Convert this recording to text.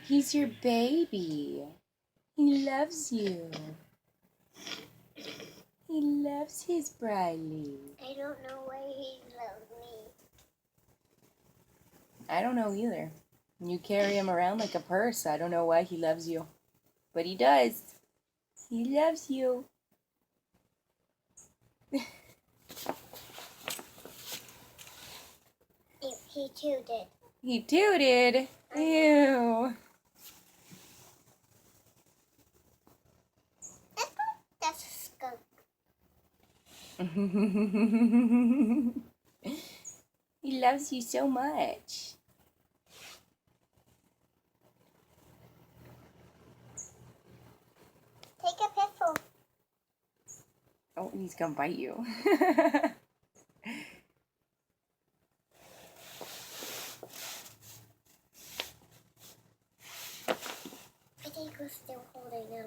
He's your baby. He loves you. He loves his Briley. I don't know why he loves me. I don't know either. You carry him around like a purse. I don't know why he loves you. But he does. He loves you. He tooted. He tooted. Ew. That's a skunk. He loves you so much. Take a pistol. Oh, he's gonna bite you. I think we're still holding him.